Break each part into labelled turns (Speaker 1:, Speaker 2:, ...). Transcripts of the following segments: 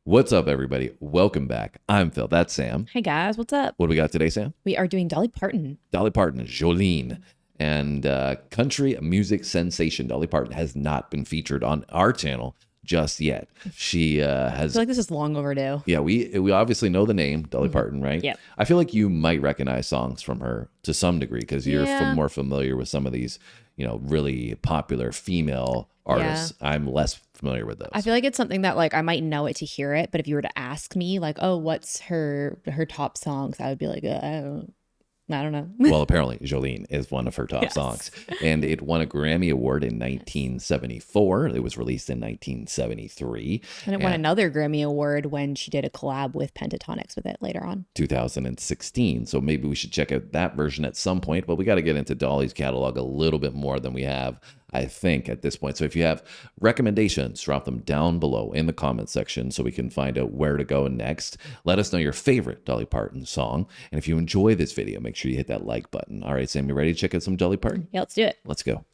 Speaker 1: What's up, everybody? Welcome back. I'm Phil. That's Sam.
Speaker 2: Hey guys, what's up?
Speaker 1: What do we got today, Sam?
Speaker 2: We are doing Dolly Parton.
Speaker 1: Dolly Parton Jolene. And country music sensation Dolly Parton has not been featured on our channel just yet. She has...
Speaker 2: I feel like this is long overdue.
Speaker 1: Yeah, we obviously know the name, Dolly Parton, right?
Speaker 2: Yeah.
Speaker 1: I feel like you might recognize songs from her to some degree because you're more familiar with some of these, really popular female artists. Yeah. I'm less familiar with those.
Speaker 2: I feel like it's something that I might know it to hear it, but if you were to ask me oh, what's her top songs, I would be like, I don't know.
Speaker 1: Well, apparently Jolene is one of her top songs, and it won a Grammy Award in 1974. It was released in 1973.
Speaker 2: And it won another Grammy Award when she did a collab with Pentatonics with it later on.
Speaker 1: 2016. So maybe we should check out that version at some point, but we got to get into Dolly's catalog a little bit more than we have, I think, at this point. So if you have recommendations, drop them down below in the comment section so we can find out where to go next. Let us know your favorite Dolly Parton song. And if you enjoy this video, make sure you hit that like button. All right, Sam, you ready to check out some Dolly Parton?
Speaker 2: Yeah, let's do it.
Speaker 1: Let's go.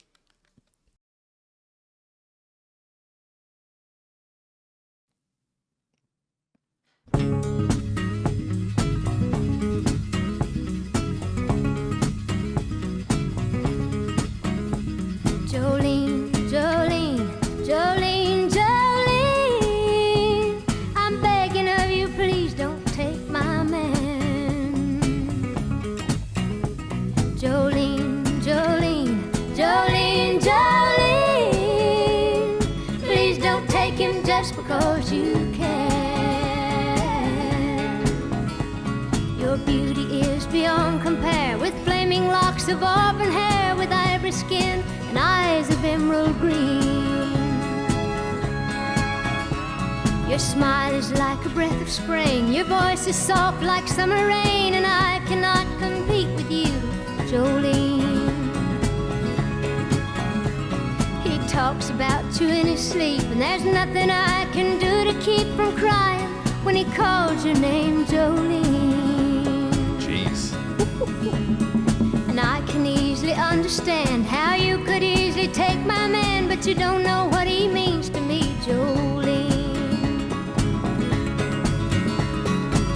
Speaker 3: Jolene, Jolene, Jolene, Jolene, I'm begging of you, please don't take my man. Jolene, Jolene, Jolene, Jolene, please don't take him just because you can. Your beauty is beyond compare, with flaming locks of auburn hair, with ivory skin and eyes of emerald green. Your smile is like a breath of spring, your voice is soft like summer rain, and I cannot compete with you, Jolene. He talks about you in his sleep, and there's nothing I can do to keep from crying when he calls your name, Jolene.
Speaker 1: Jeez.
Speaker 3: And I can easily understand how you could easily take my man, but you don't know what he means to me, Jolene.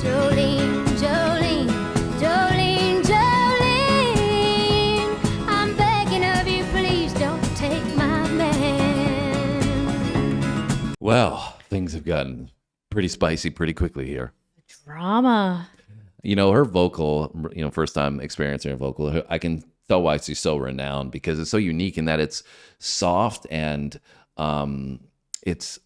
Speaker 3: Jolene, Jolene, Jolene, Jolene, I'm begging of you, please don't take my man.
Speaker 1: Well, things have gotten pretty spicy pretty quickly here.
Speaker 2: Drama.
Speaker 1: Her vocal, first time experiencing her vocal, I can tell why she's so renowned, because it's so unique in that it's soft and it's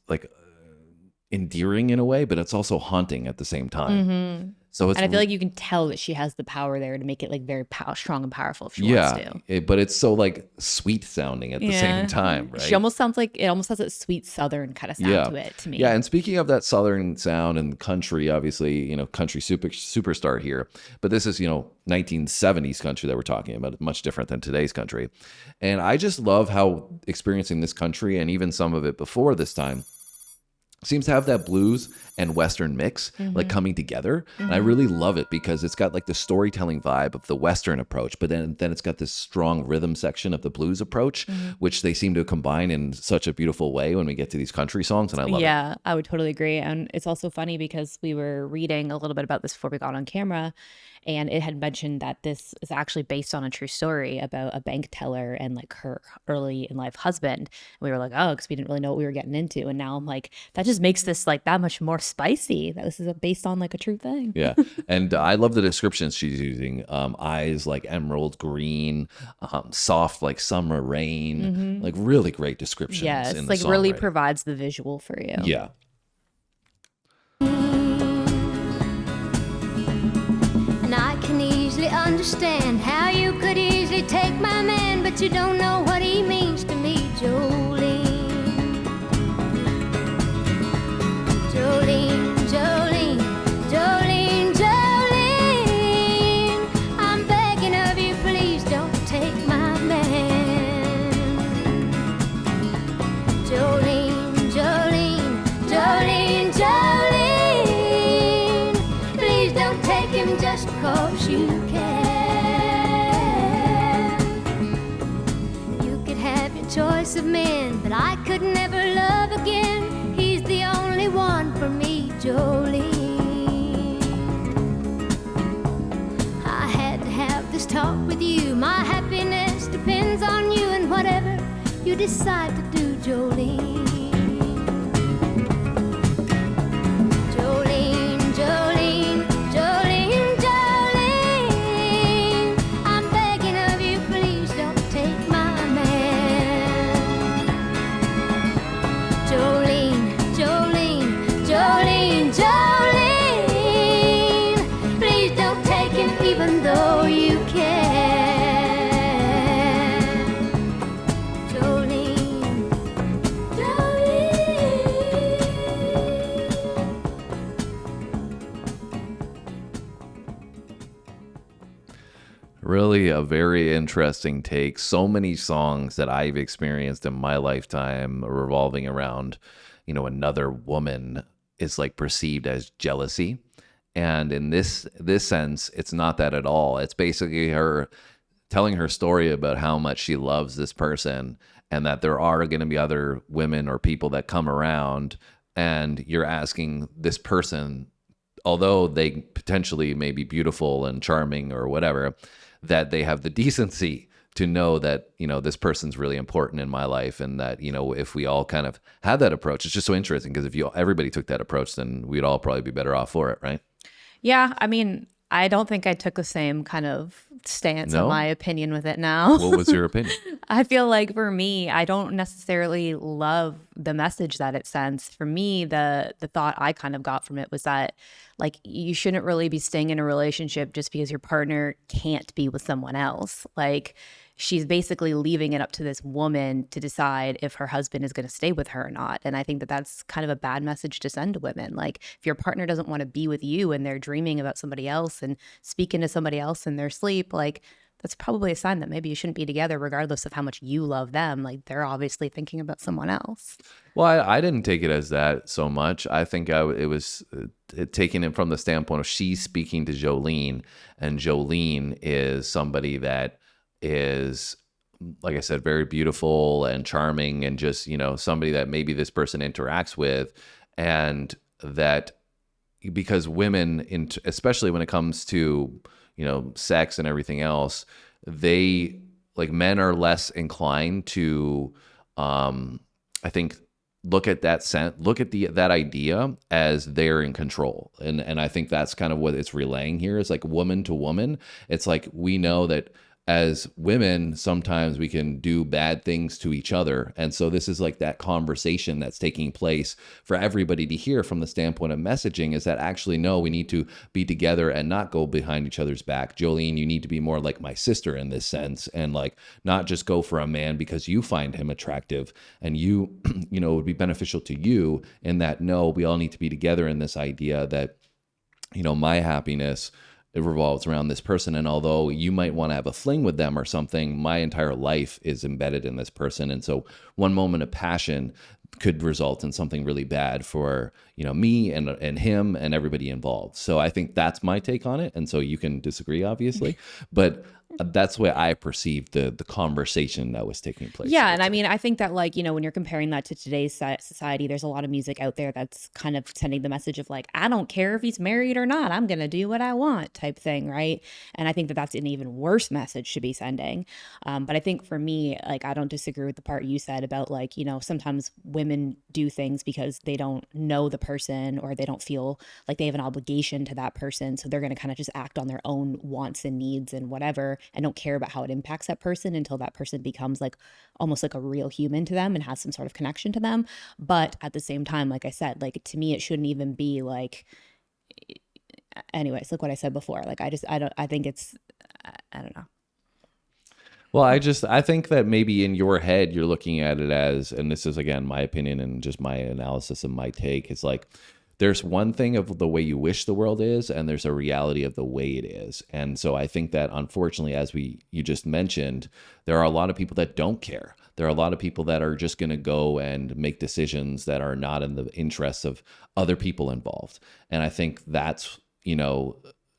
Speaker 1: endearing in a way, but it's also haunting at the same time.
Speaker 2: Mm-hmm.
Speaker 1: So it's,
Speaker 2: and I feel like you can tell that she has the power there to make it very strong and powerful if she wants to.
Speaker 1: But it's so sweet sounding at the same time, right?
Speaker 2: She almost sounds like it almost has a sweet Southern kind of sound to it to me.
Speaker 1: Yeah, and speaking of that Southern sound and country, obviously, country superstar here, but this is 1970s country that we're talking about, much different than today's country. And I just love how experiencing this country, and even some of it before this time, seems to have that blues and Western mix coming together. And I really love it because it's got the storytelling vibe of the Western approach, but then it's got this strong rhythm section of the blues approach, which they seem to combine in such a beautiful way when we get to these country songs. And I love it.
Speaker 2: Yeah, I would totally agree. And it's also funny because we were reading a little bit about this before we got on camera, and it had mentioned that this is actually based on a true story about a bank teller and her early in life husband. And we were like, oh, because we didn't really know what we were getting into. And now I'm like, that just makes this that much more spicy, that this is based on a true thing.
Speaker 1: Yeah. And I love the descriptions she's using. Eyes like emerald green, soft like summer rain, really great descriptions.
Speaker 2: Yeah, it's really provides the visual for you.
Speaker 1: Yeah.
Speaker 3: And I can easily understand how you could easily take my man, but you don't know what he means to me, Jolene. Jolene, Jolene, Jolene, Jolene, I'm begging of you, please don't take my man. Jolene, Jolene, Jolene, Jolene, please don't take him just because you can. You could have your choice of men, but I could never love again. He's the only one for for me, Jolene. I had to have this talk with you. My happiness depends on you and whatever you decide to do, Jolene. Jolene, Jolene, Jolene, Jolene, I'm begging of you, please don't take my man. Jolene, Jolene, Jolene, Jolene, please don't take him even though you can. Jolene, Jolene.
Speaker 1: Really a very interesting take. So many songs that I've experienced in my lifetime revolving around, another woman is like perceived as jealousy. And in this sense, it's not that at all. It's basically her telling her story about how much she loves this person and that there are going to be other women or people that come around, and you're asking this person, although they potentially may be beautiful and charming or whatever, that they have the decency to know that, this person's really important in my life. And that, if we all kind of have that approach, it's just so interesting, because if everybody took that approach, then we'd all probably be better off for it, right?
Speaker 2: Yeah, I mean, I don't think I took the same kind of stance
Speaker 1: No?
Speaker 2: on my opinion with it now.
Speaker 1: What was your opinion?
Speaker 2: I feel like for me, I don't necessarily love the message that it sends. For me, the thought I kind of got from it was that, like, you shouldn't really be staying in a relationship just because your partner can't be with someone else. Like, she's basically leaving it up to this woman to decide if her husband is going to stay with her or not. And I think that that's kind of a bad message to send to women. Like, if your partner doesn't want to be with you and they're dreaming about somebody else and speaking to somebody else in their sleep, like, that's probably a sign that maybe you shouldn't be together, regardless of how much you love them. Like, they're obviously thinking about someone else.
Speaker 1: Well, I didn't take it as that so much. I think it was taking it from the standpoint of she's speaking to Jolene, and Jolene is somebody that is, like I said, very beautiful and charming, and just, somebody that maybe this person interacts with. And that because women, especially when it comes to, sex and everything else, they, like, men are less inclined to, I think, look at that idea as they're in control. And I think that's kind of what it's relaying here, is like woman to woman. It's like, we know that as women, sometimes we can do bad things to each other. And so this is like that conversation that's taking place for everybody to hear from the standpoint of messaging, is that actually, no, we need to be together and not go behind each other's back. Jolene, you need to be more like my sister in this sense, and like not just go for a man because you find him attractive and you, it would be beneficial to you. In that, no, we all need to be together in this idea that, my happiness, it revolves around this person. And although you might want to have a fling with them or something, my entire life is embedded in this person. And so one moment of passion could result in something really bad for, me and him and everybody involved. So I think that's my take on it. And so you can disagree, obviously, but that's the way I perceived the conversation that was taking place.
Speaker 2: Yeah. And I mean, I think that, like, when you're comparing that to today's society, there's a lot of music out there that's kind of sending the message of, like, I don't care if he's married or not, I'm going to do what I want type thing. Right. And I think that that's an even worse message to be sending. But I think for me, like, I don't disagree with the part you said about, like, sometimes women do things because they don't know the person, or they don't feel like they have an obligation to that person. So they're going to kind of just act on their own wants and needs and whatever, and don't care about how it impacts that person until that person becomes, like, almost like a real human to them and has some sort of connection to them. But at the same time, like I said, like, to me, it shouldn't even be like, anyways, like what I said before, like, I think it's, I don't know.
Speaker 1: Well, I think that maybe in your head, you're looking at it as, and this is, again, my opinion and just my analysis and my take, it's like, there's one thing of the way you wish the world is, and there's a reality of the way it is. And so I think that, unfortunately, as you just mentioned, there are a lot of people that don't care. There are a lot of people that are just going to go and make decisions that are not in the interests of other people involved. And I think that's,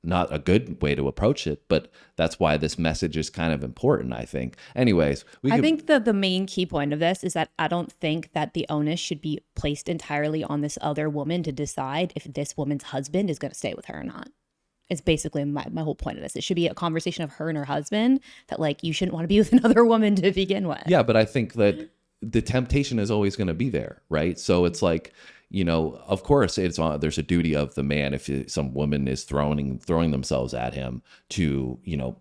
Speaker 1: not a good way to approach it, but that's why this message is kind of important, I think. Anyways,
Speaker 2: I think the main key point of this is that I don't think that the onus should be placed entirely on this other woman to decide if this woman's husband is going to stay with her or not. It's basically my whole point of this. It should be a conversation of her and her husband, that like you shouldn't want to be with another woman to begin with.
Speaker 1: Yeah, but I think that the temptation is always going to be there, right? So it's like, you know, of course there's a duty of the man if some woman is throwing themselves at him to, you know,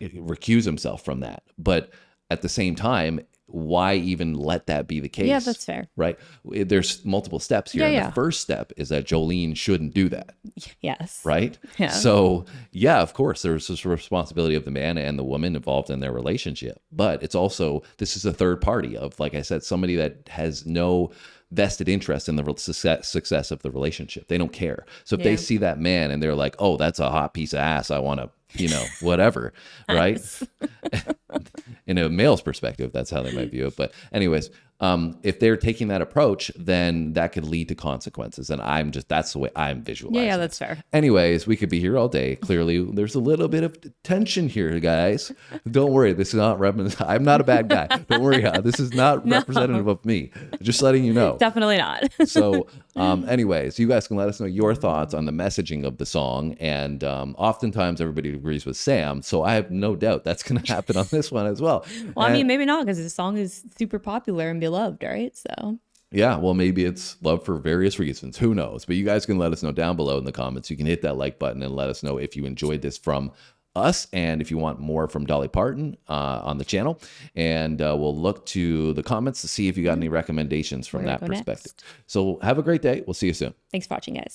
Speaker 1: recuse himself from that. But at the same time, why even let that be the case?
Speaker 2: Yeah, that's fair.
Speaker 1: Right? There's multiple steps here.
Speaker 2: Yeah,
Speaker 1: and the first step is that Jolene shouldn't do that.
Speaker 2: Yes.
Speaker 1: Right?
Speaker 2: Yeah.
Speaker 1: So, yeah, of course, there's this responsibility of the man and the woman involved in their relationship. But it's also, this is a third party of, like I said, somebody that has no vested interest in the success of the relationship. They don't care. So if they see that man and they're like, oh, that's a hot piece of ass, I want to, you know, whatever, right? In a male's perspective, that's how they might view it. But anyways, if they're taking that approach, then that could lead to consequences. And that's the way I'm visualizing.
Speaker 2: Yeah, that's fair.
Speaker 1: Anyways, we could be here all day. Clearly, there's a little bit of tension here, guys. Don't worry. This is not I'm not a bad guy. Don't worry. This is not representative of me. Just letting you know.
Speaker 2: Definitely not.
Speaker 1: So, anyways, you guys can let us know your thoughts on the messaging of the song. And oftentimes everybody agrees with Sam. So I have no doubt that's going to happen on this one as well.
Speaker 2: Well, I mean, maybe not, because the song is super popular and beloved, right? So
Speaker 1: yeah, well, maybe it's love for various reasons. Who knows? But you guys can let us know down below in the comments. You can hit that like button and let us know if you enjoyed this from us and if you want more from Dolly Parton on the channel. And we'll look to the comments to see if you got any recommendations from that perspective. So have a great day. We'll see you soon.
Speaker 2: Thanks for watching, guys.